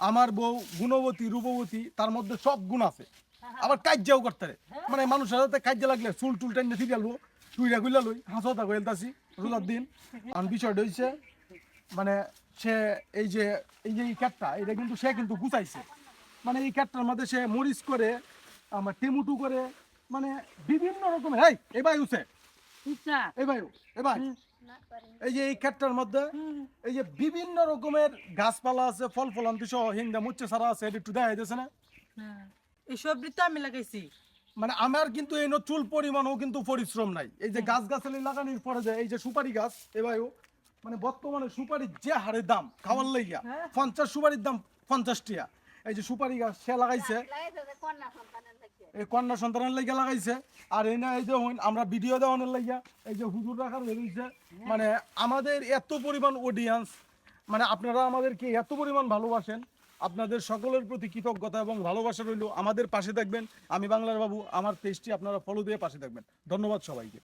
আমার বউ গুণবতী রূপবতী, তার মধ্যে সব গুণ আছে, আবার কাজ্যাও করতে পারে। মানে মানুষের সাথে কাজ্যা লাগলে চুল টুল টেনে ফিরে আলবো, টুইরা গুলা লই হাসতা গেলতাছি রোজার দিন। আর বিষয়টা হইছে মানে সে এই ক্যাটটা এটা কিন্তু সে কিন্তু গুছাইছে, মানে এই ক্যাটটার মধ্যে সে মরিচ করে আমার টেমুটু করে, মানে বিভিন্ন রকমের এই ভাই উঠে এই ভাই এ ভাই এই যে এই ক্ষেতটার মধ্যে এই যে বিভিন্ন রকমের গাছপালা আছে, ফল ফলান্তি সহ হিন্দা মুচ্ছে সারা আছে, এটা একটু দেখা যাচ্ছে না? এই সবজি তো আমি লাগাইছি। মানে আমার কিন্তু এই চুল পরিমাণও কিন্তু পরিশ্রম নাই। এই যে গাছ গাছালি লাগানোর পরে যে এই যে সুপারি গাছ এ ভাইও, মানে বর্তমানে সুপারির যে হারে দাম খাওয়ার লাইগা, 50 সুপারির দাম 50 টিয়া। এই যে সুপারি গাছ সে লাগাইছে এই কন্যা সন্তানের লাইগা লাগাইছে। আর এই না এই যে আমরা ভিডিও দেওয়ানোর লাইগা এই যে হুজুর রাখার হয়েছে। মানে আমাদের এত পরিমাণ অডিয়েন্স, মানে আপনারা আমাদেরকে এত পরিমাণ ভালোবাসেন, আপনাদের সকলের প্রতি কৃতজ্ঞতা এবং ভালোবাসা রইল। আমাদের পাশে থাকবেন। আমি বাংলার বাবু, আমার পেজটি আপনারা ফলো দিয়ে পাশে থাকবেন। ধন্যবাদ সবাইকে।